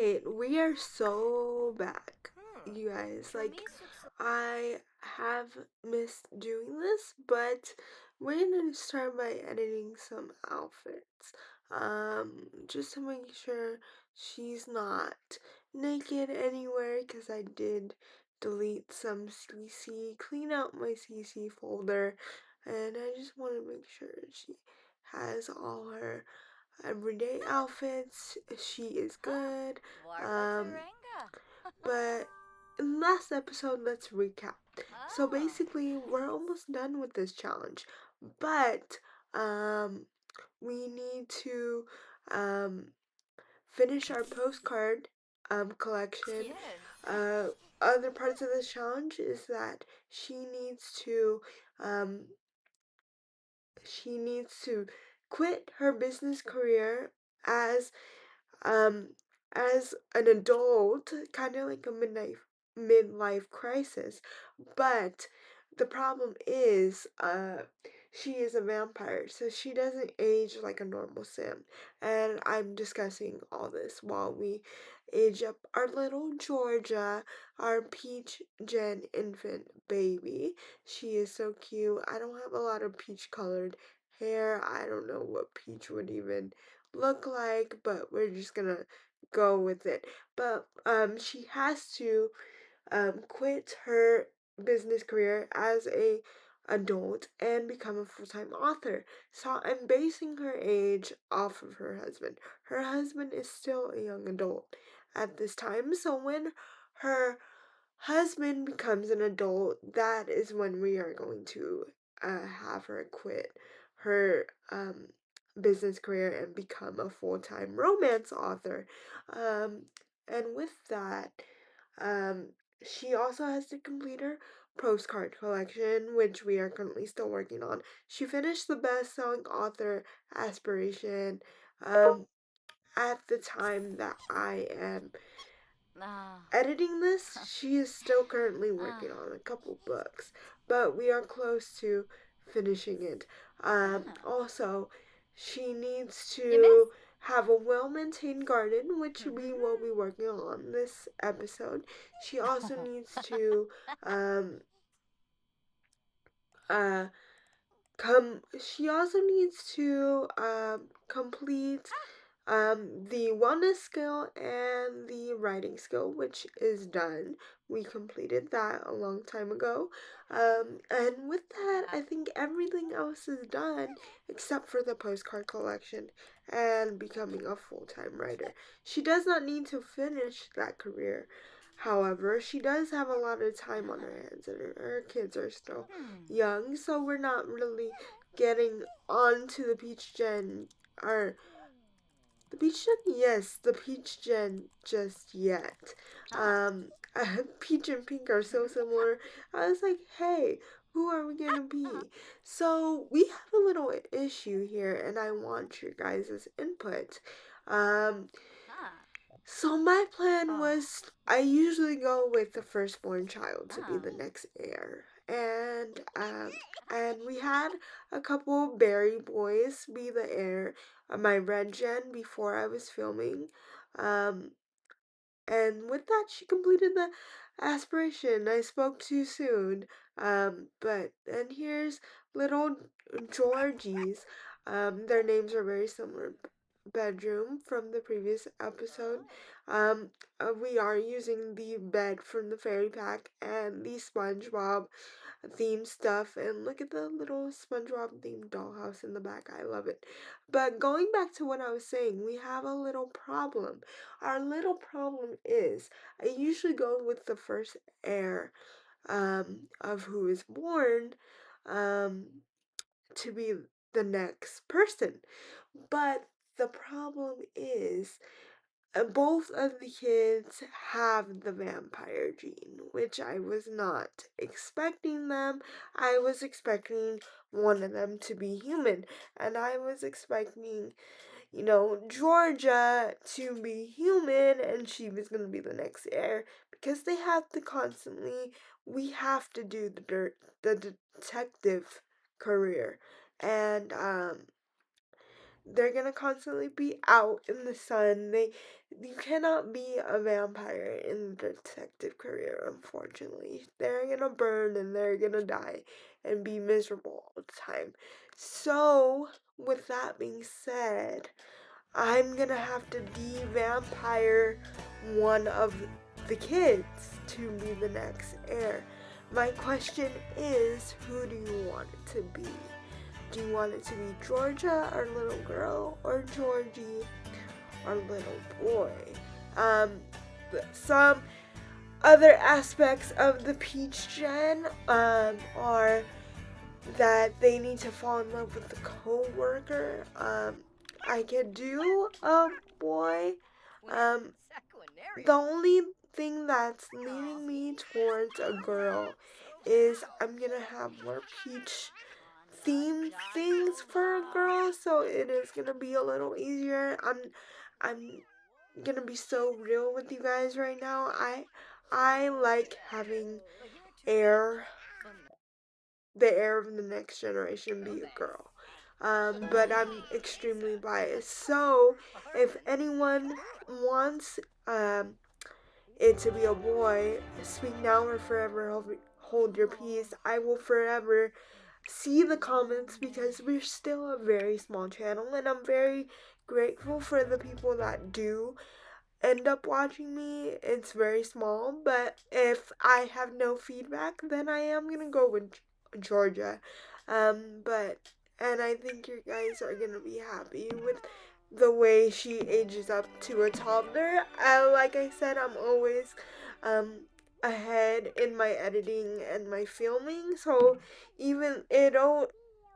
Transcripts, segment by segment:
Alright, we are so back, you guys. Like, 재미있었어. I have missed doing this, but we're gonna start by editing some outfits. Just to make sure she's not naked anywhere, because I did delete some CC, clean out my CC folder, and I just want to make sure she has all her everyday outfits. She is Huh? good. Um, Warbataranga. but in the last episode, let's recap. So Oh. basically, we're almost done with this challenge, but um, we need to um, finish our postcard collection. Yes. Uh, Other parts of this challenge is that um, she needs to quit her business career as um as an adult, kind of like a midlife crisis. But the problem is she is a vampire, so she doesn't age like a normal sim. And I'm discussing all this while we age up our little Georgia, our peach gen infant baby. She is so cute. I don't have a lot of peach colored hair. I don't know what peach would even look like, but we're just gonna go with it. But she has to quit her business career as a adult and become a full-time author. So I'm basing her age off of her husband. Her husband is still a young adult at this time. So when her husband becomes an adult, that is when we are going to have her quit her business career and become a full-time romance author. Um, and with that, um, she also has to complete her postcard collection, which we are currently still working on. She finished the best-selling author aspiration at the time that I am Ah. editing this. She is still currently Ah. working on a couple books, but we are close to finishing it. Ah. Also, she needs You miss? to have a well maintained garden, which we will be Mm-hmm. working on this episode. She also needs to um, uh, she also needs to complete the wellness skill and the writing skill, which is done. We completed that a long time ago. And with that, I think everything else is done except for the postcard collection and becoming a full-time writer. She does not need to finish that career. However, she does have a lot of time on her hands, and her kids are still Hmm. young, so we're not really getting onto the peach gen or the peach gen, yes, the peach gen just yet. Ah. Peach and pink are so similar. I was like, hey, who are we gonna be? So we have a little issue here, and I want your guys' input. Um, Ah. so my plan Oh. was I usually go with the firstborn child to be Ah. the next heir. And we had a couple berry boys be the heir of my red gen before I was filming. Um and with that she completed the aspiration. I spoke too soon. But and here's little Georgies. Their names are very similar. Bedroom from the previous episode. Um, we are using the bed from the fairy pack and the SpongeBob themed stuff. And look at the little SpongeBob themed dollhouse in the back. I love it. But going back to what I was saying, we have a little problem. Our little problem is I usually go with the first heir of who is born um, to be the next person. But the problem is both of the kids have the vampire gene, which I was not expecting them. I was expecting one of them to be human, and I was expecting, Georgia to be human and she was going to be the next heir because they have to constantly, we have to do the detective career. And they're gonna constantly be out in the sun. You cannot be a vampire in the detective career, unfortunately. They're gonna burn and they're gonna die and be miserable all the time. So, with that being said, I'm gonna have to de-vampire one of the kids to be the next heir. My question is, who do you want it to be? Do you want it to be Georgia, our little girl, or Georgie, our little boy? Um, some other aspects of the Peach Gen are that they need to fall in love with the co-worker. I could do a boy. Um, the only thing that's leaning me towards a girl is I'm gonna have more peach theme things for a girl, so it is gonna be a little easier. I'm gonna be so real with you guys right now. I like having heir the heir of the next generation be a girl. But I'm extremely biased. So if anyone wants it to be a boy, speak now or forever hold your peace. I will forever see the comments because we're still a very small channel, and I'm very grateful for the people that do end up watching me. It's very small, but if I have no feedback, then I am gonna go with Georgia. But and I think you guys are gonna be happy with the way she ages up to a toddler. Like I said, I'm always um ahead in my editing and my filming, so even it'll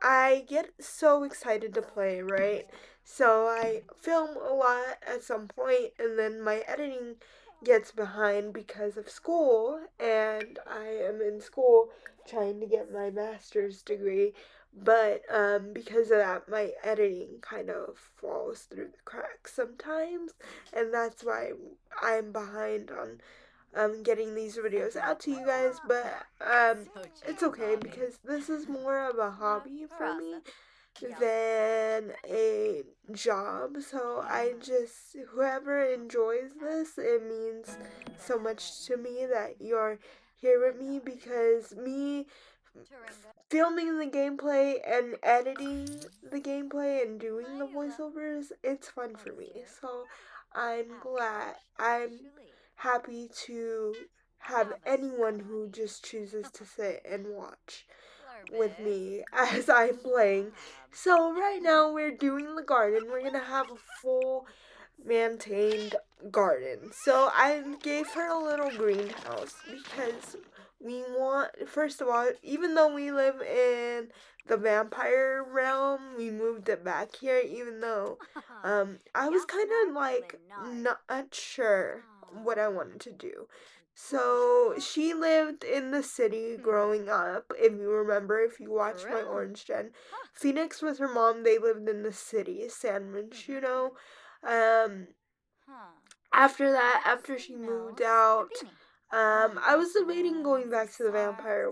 I get so excited to play, right? So I film a lot at some point, and then my editing gets behind because of school, and I am in school trying to get my master's degree. But because of that, my editing kind of falls through the cracks sometimes, and that's why I'm behind on getting these videos out to you guys. But it's okay because this is more of a hobby for me than a job. So I just, whoever enjoys this, it means so much to me that you're here with me, because me filming the gameplay and editing the gameplay and doing the voiceovers, it's fun for me. So I'm happy to have anyone who just chooses to sit and watch with me as I'm playing. So right now we're doing the garden. We're gonna have a full maintained garden. So I gave her a little greenhouse because we want, first of all, even though we live in the vampire realm, we moved it back here, even though I was kind of like not sure what I wanted to do. So she lived in the city growing up. If you remember, if you watched my Orange Gen, Phoenix with her mom, they lived in the city, Sandwich, you know. Um, After that, after she moved out, I was debating going back to the vampire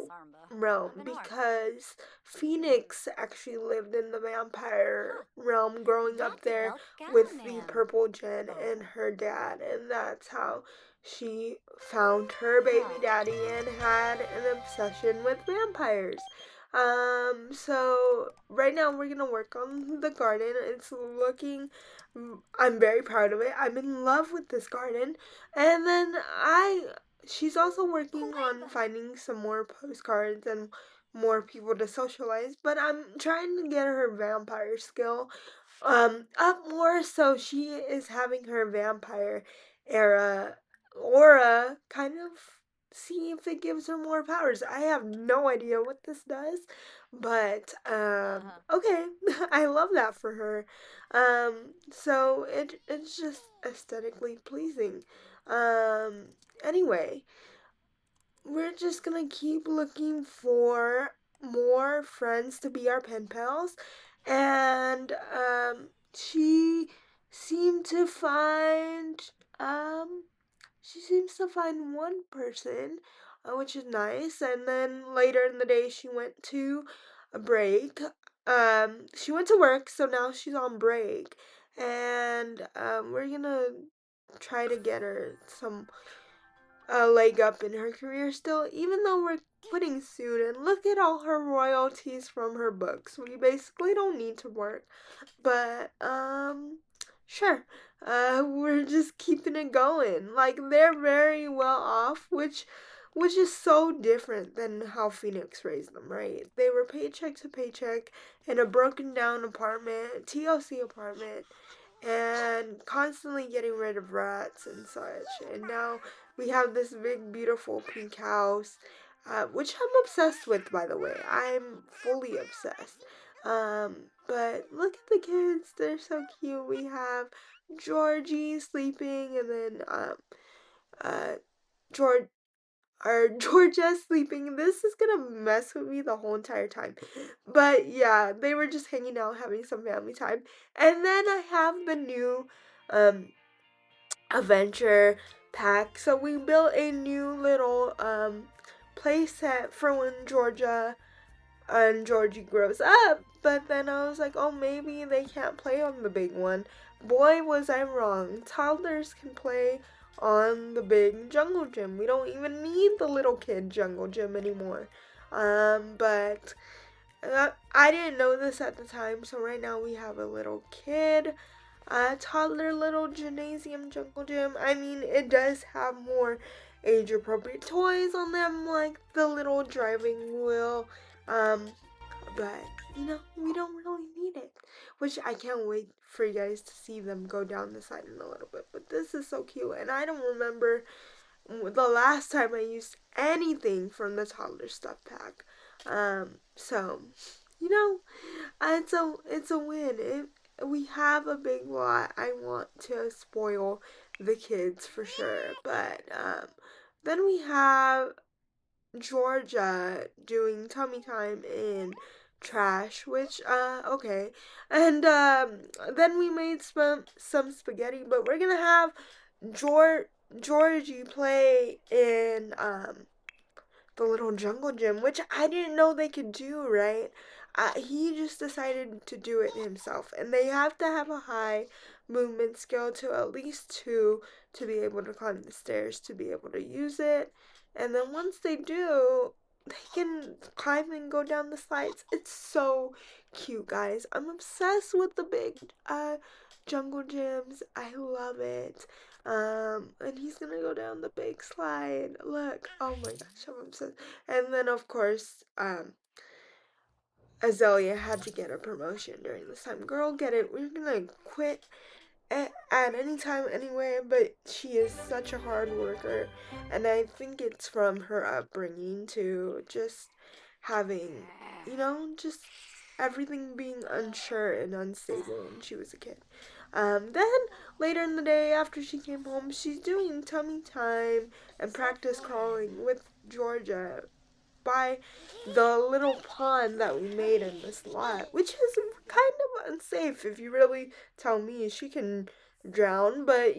realm because Phoenix actually lived in the vampire realm growing up there with the purple gen and her dad, and that's how she found her baby daddy and had an obsession with vampires. So right now we're gonna work on the garden. It's looking, I'm very proud of it. I'm in love with this garden. And then she's also working on finding some more postcards and more people to socialize, but I'm trying to get her vampire skill up more, so she is having her vampire era aura kind of see if it gives her more powers. I have no idea what this does, but okay. I love that for her. So it's just aesthetically pleasing. Um anyway, we're just gonna keep looking for more friends to be our pen pals, and she seemed to find um she seems to find one person, which is nice. And then later in the day she went to a break. she went to work, so now she's on break, and we're gonna try to get her some a leg up in her career still, even though we're quitting soon. And look at all her royalties from her books. We basically don't need to work, but sure. We're just keeping it going. Like they're very well off, which is so different than how Phoenix raised them, right? They were paycheck to paycheck in a broken down apartment, TLC apartment, and constantly getting rid of rats and such. And now we have this big, beautiful pink house, which I'm obsessed with, by the way. I'm fully obsessed. But look at the kids, they're so cute. We have Georgie sleeping, and then uh, George. Georgia sleeping. This is gonna mess with me the whole entire time. But yeah, they were just hanging out, having some family time. And then I have the new um adventure pack. So we built a new little play set for when Georgia and Georgie grows up. But then I was like, oh, maybe they can't play on the big one. Boy, was I wrong. Toddlers can play on the big jungle gym. We don't even need the little kid jungle gym anymore. But I didn't know this at the time, so right now we have a little kid, a toddler little gymnasium jungle gym. I mean, it does have more age appropriate toys on them, like the little driving wheel. Um, but we don't really need it. Which I can't wait for you guys to see them go down the side in a little bit. But this is so cute, and I don't remember the last time I used anything from the toddler stuff pack. So it's a win. We have a big lot. I want to spoil the kids for sure, but then we have Georgia doing tummy time in trash, which okay, and then we made some spaghetti, but we're gonna have Georgie play in the little jungle gym, which I didn't know they could do, right? He just decided to do it himself, and they have to have a high movement skill to at least two to be able to climb the stairs to be able to use it. And then once they do, they can climb and go down the slides. It's so cute, guys. I'm obsessed with the big jungle gyms. I love it. And he's gonna go down the big slide. Look, oh my gosh, I'm obsessed. And then of course, Azalea had to get a promotion during this time. Girl, get it. We're gonna quit at any time anyway, but she is such a hard worker, and I think it's from her upbringing to just having, just everything being unsure and unstable when she was a kid. Then later in the day, after she came home, she's doing tummy time and practice crawling with Georgia by the little pond that we made in this lot, which is kind of unsafe if you really tell me. She can drown, but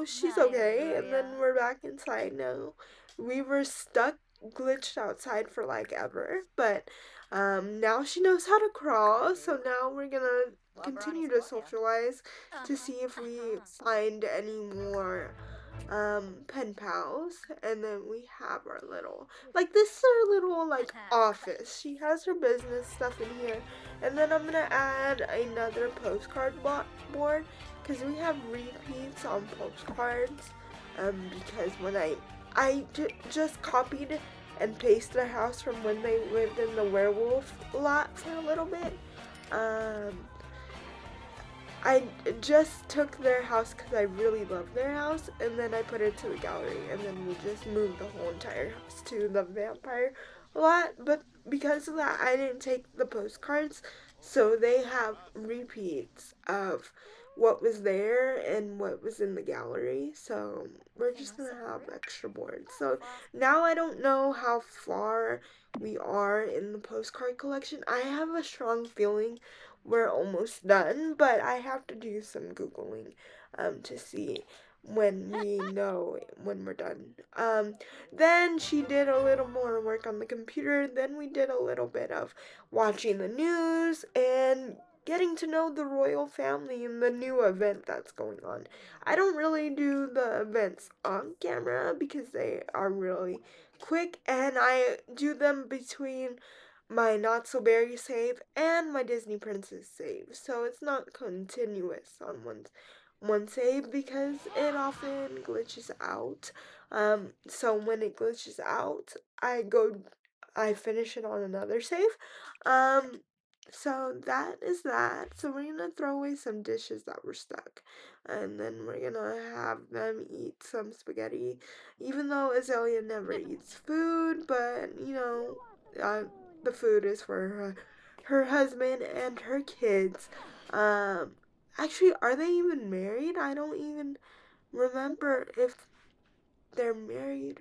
she's okay. And then we're back inside now. We were stuck, glitched outside for like ever, but now she knows how to crawl, so now we're gonna continue to socialize to see if we find any more pen pals. And then we have our little, like, this is our little like office. She has her business stuff in here, and then I'm gonna add another postcard board because we have repeats on postcards. Because when just copied and pasted a house from when they lived in the werewolf lot for a little bit. um I just took their house because I really love their house, and then I put it to the gallery, and then we just moved the whole entire house to the vampire lot. But because of that, I didn't take the postcards, so they have repeats of what was there and what was in the gallery. So we're just gonna have extra boards. So now I don't know how far we are in the postcard collection. I have a strong feeling we're almost done, but I have to do some Googling to see. when we know when we're done. Then she did a little more work on the computer. Then we did a little bit of watching the news and getting to know the royal family and the new event that's going on. I don't really do the events on camera because they are really quick, and I do them between my Not So Berry save and my Disney Princess save. So it's not continuous on one save because it often glitches out. So when it glitches out, I finish it on another save. Um, so that is that. So we're gonna throw away some dishes that were stuck, and then we're gonna have them eat some spaghetti. Even though Azalea never eats food, but uh, the food is for her husband and her kids. Um, Actually, are they even married? I don't even remember if they're married.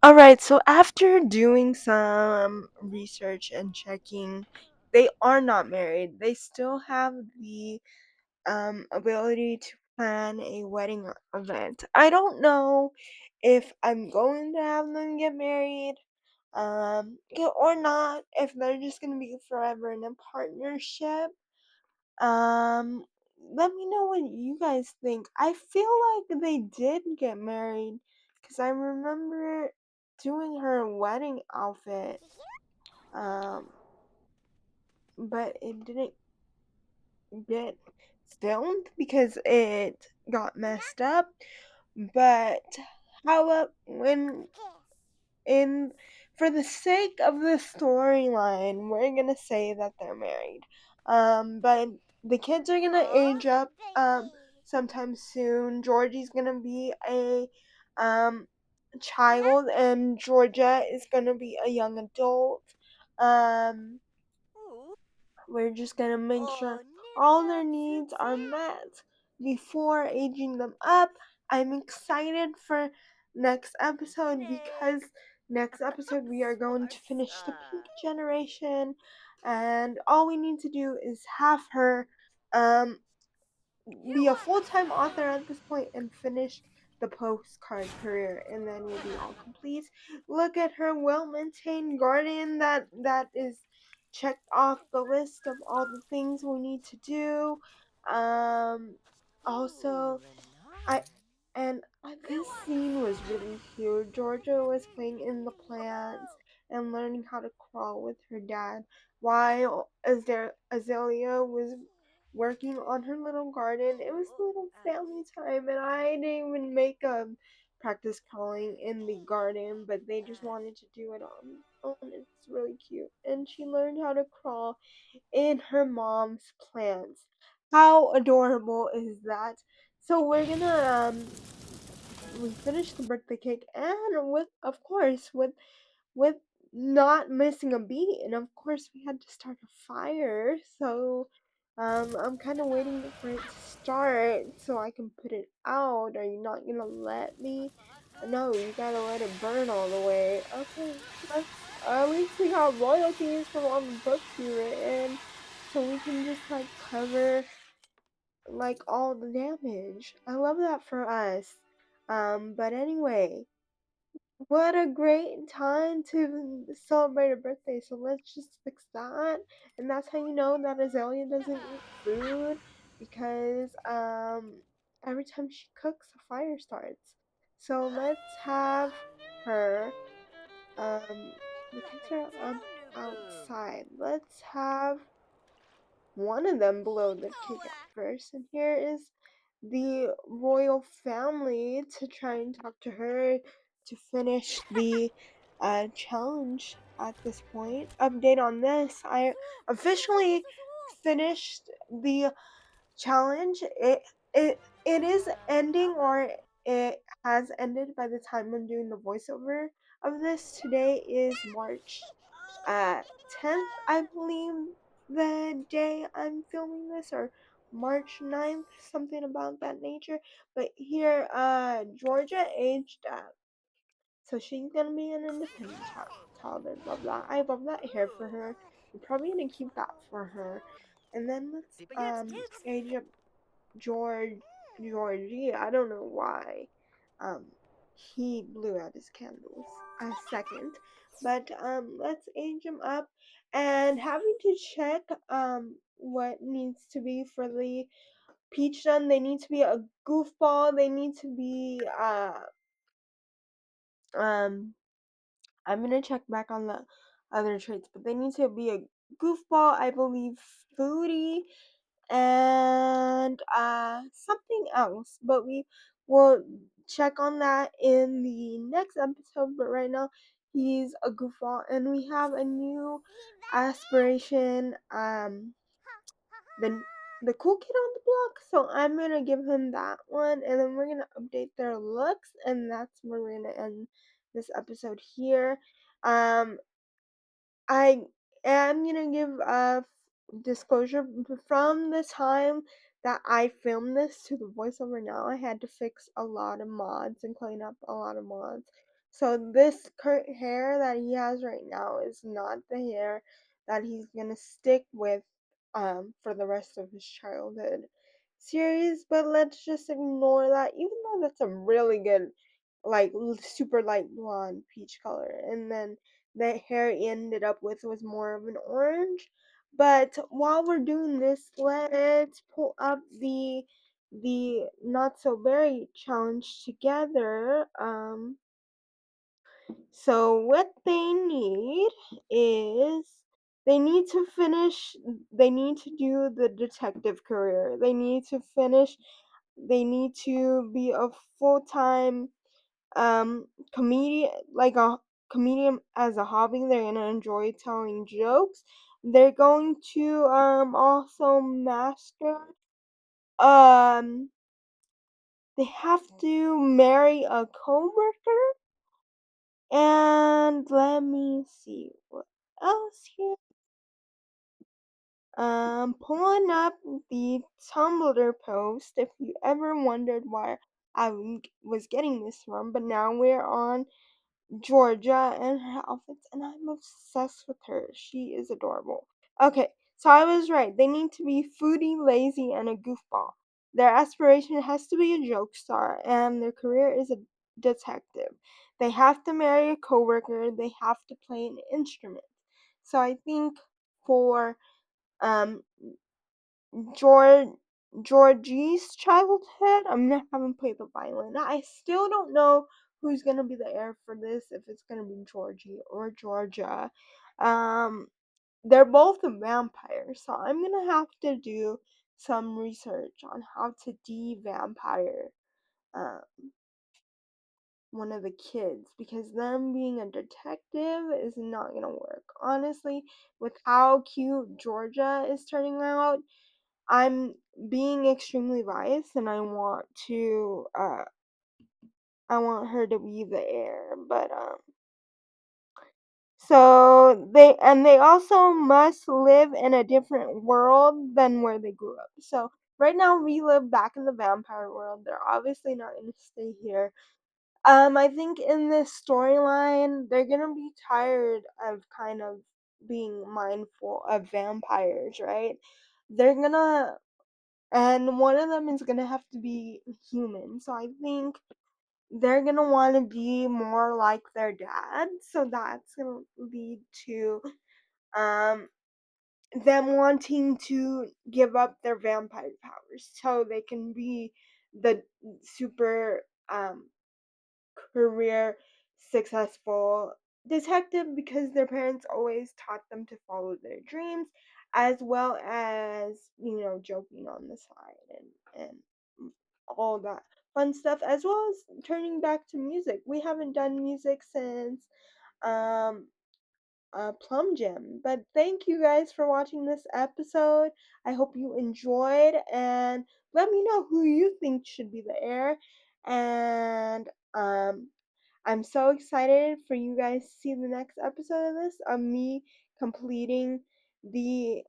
Alright, so after doing some research and checking, they are not married. They still have the ability to plan a wedding event. I don't know if I'm going to have them get married, or not, if they're just gonna be forever in a partnership. Um, Let me know what you guys think. I feel like they did get married because I remember doing her wedding outfit. Um, but it didn't get filmed because it got messed up. But how about when in for the sake of the storyline, we're gonna say that they're married. But the kids are gonna age up sometime soon. Georgie's gonna be a um child and Georgia is gonna be a young adult. Um we're just gonna make sure all their needs are met before aging them up. I'm excited for next episode because next episode we are going to finish the pink generation, and all we need to do is have her um be a full-time author at this point and finish the postcard career, and then we'll be all complete. Look at her well-maintained garden that is checked off the list of all the things we need to do. um Also, I and this scene was really cute. Georgia was playing in the plants and learning how to crawl with her dad, while Azalea was working on her little garden. It was a little family time, and I didn't even make practice crawling in the garden, but they just wanted to do it on own. It's really cute, and she learned how to crawl in her mom's plants. How adorable is that? So we're gonna we finished the birthday cake, and with of course with not missing a beat, and of course we had to start a fire. So I'm kind of waiting for it to start so I can put it out. Are you not gonna let me? No, you gotta let it burn all the way. Okay, let's at least we got royalties from all the books we written, so we can just like cover like all the damage. I love that for us. But anyway, what a great time to celebrate a birthday. So let's just fix that. And that's how you know that Azalea doesn't eat food, because every time she cooks a fire starts. So let's have her the kids are outside. Let's have one of them blow the cake at first. And here is the royal family to try and talk to her to finish the challenge at this point. Update on this: I officially finished the challenge. It is ending, or it has ended by the time I'm doing the voiceover of this. Today is March 10th, I believe, the day I'm filming this, or March 9th, something about that nature. But here, Georgia aged up, so she's gonna be an independent child. I love that. I love that hair for her. I'm probably gonna keep that for her. And then let's age up Georgia. Georgie. I don't know why. Um, he blew out his candles a second. But let's age him up. And having to check what needs to be for the peach done. They need to be a goofball. They need to be um I'm gonna check back on the other traits, but they need to be a goofball, I believe, foodie, and something else. But we will check on that in the next episode. But right now, he's a goofball, and we have a new aspiration. The the cool kid on the block. So I'm gonna give him that one, and then we're gonna update their looks, and that's where we're gonna end this episode here. Um, I am gonna give a disclosure from the time that I filmed this to the voiceover now. I had to fix a lot of mods and clean up a lot of mods. So this current hair that he has right now is not the hair that he's gonna stick with for the rest of his childhood series. But let's just ignore that, even though that's a really good like super light blonde peach color, and then the hair he ended up with was more of an orange. But while we're doing this, let's pull up the not so berry challenge together. So what they need is they need to do the detective career. They need to be a full-time comedian, like a comedian as a hobby. They're gonna enjoy telling jokes. They're going to also master um they have to marry a coworker, and let me see what else here. Pulling up the Tumblr post, if you ever wondered where was getting this from, but now we're on Georgia and her outfits, and I'm obsessed with her. She is adorable. Okay, so I was right. They need to be foodie, lazy, and a goofball. Their aspiration has to be a joke star, and their career is a detective. They have to marry a coworker. They have to play an instrument. So I think for um George Georgie's childhood, I'm gonna have him play the violin. I still don't know who's gonna be the heir for this, if it's gonna be Georgie or Georgia. Um, they're both vampires, so I'm gonna have to do some research on how to de-vampire uh, one of the kids, because them being a detective is not gonna work. Honestly, with how cute Georgia is turning out, I'm being extremely biased, and I want her to be the heir. But so they also must live in a different world than where they grew up. So right now we live back in the vampire world. They're obviously not gonna stay here. I think in this storyline they're gonna be tired of kind of being mindful of vampires, right? They're gonna and one of them is gonna have to be human. So I think they're gonna want to be more like their dad. So that's gonna lead to um them wanting to give up their vampire powers so they can be the super career successful detective, because their parents always taught them to follow their dreams, as well as joking on the side and all that fun stuff, as well as turning back to music. We haven't done music since um Plum Jam. But thank you guys for watching this episode. I hope you enjoyed, and let me know who you think should be the heir. And I'm so excited for you guys to see the next episode of this, of me completing the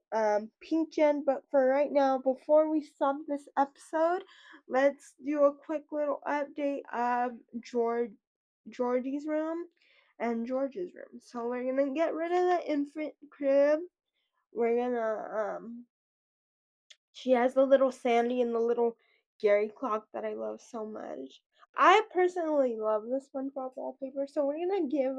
pink gen. But for right now, before we stop this episode, let's do a quick little update of Georgie's room and George's room. So we're gonna get rid of the infant crib. We're gonna she has the little Sandy and the little Gary clock that I love so much. I personally love the SpongeBob wallpaper, so we're gonna give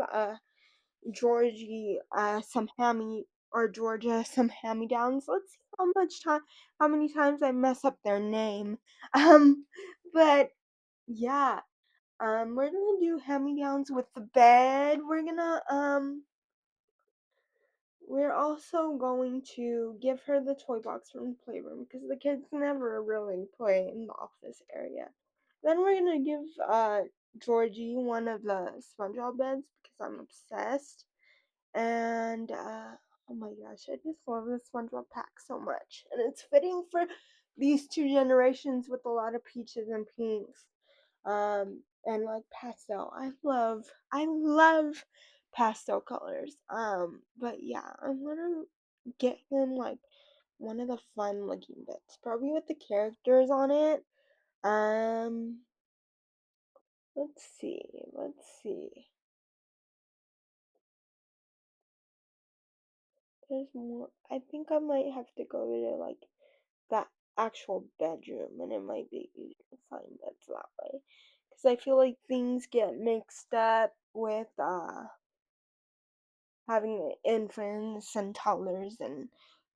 Georgie some hammy or Georgia some hand-me-downs. Let's see how many times I mess up their name. Um, but yeah, we're gonna do hand-me-downs with the bed. We're also going to give her the toy box from the playroom because the kids never really play in the office area. Then we're gonna give Georgie one of the SpongeBob beds because I'm obsessed. And oh my gosh, I just love the SpongeBob pack so much, and it's fitting for these two generations with a lot of peaches and pinks, and like pastel. I love pastel colors. But yeah, I want to get him like one of the fun looking bits, probably with the characters on it. Um, let's see. There's more. I think I might have to go to like that actual bedroom, and it might be easier to find beds that way. Because I feel like things get mixed up with having infants and toddlers and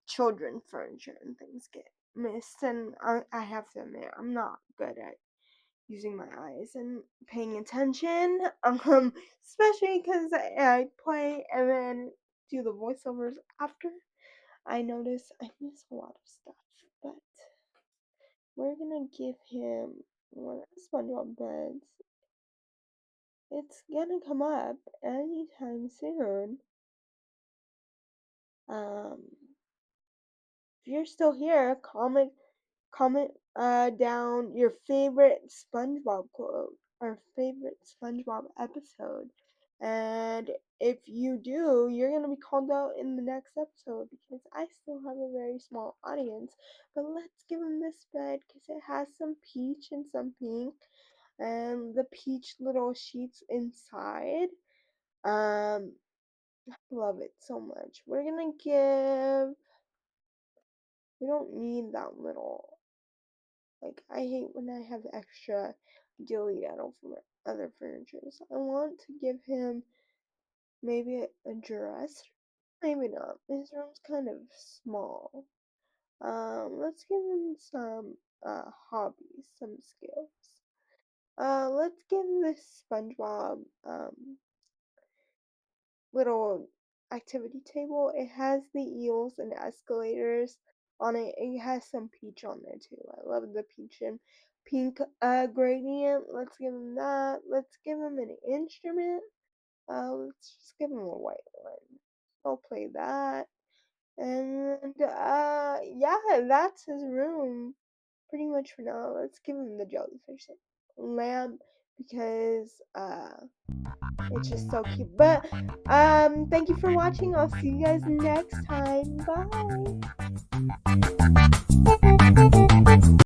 children furniture, and things get missed. And I have to admit, I'm not good at using my eyes and paying attention. Especially because I play and then do the voiceovers after. I notice I miss a lot of stuff, but we're gonna give him one of the SpongeBob beds. It's gonna come up anytime soon. Um, if you're still here, comment down your favorite SpongeBob quote or favorite SpongeBob episode. And if you do, you're gonna be called out in the next episode because I still have a very small audience. But let's give him this bed because it has some peach and some pink and the peach little sheets inside. Um, love it so much. We're gonna give. We don't need that little. Like, I hate when I have extra dilly daddle from other furniture. So I want to give him maybe a dress. Maybe not. His room's kind of small. Let's give him some hobbies, some skills. Let's give this SpongeBob little activity table. It has the eels and escalators on it. It has some peach on there too. I love the peach and pink gradient. Let's give him that. Let's give him an instrument. Let's just give him a white one. I'll play that. And yeah, that's his room pretty much for now. Let's give him the jellyfish lamp because it's just so cute. But thank you for watching. I'll see you guys next time. Bye.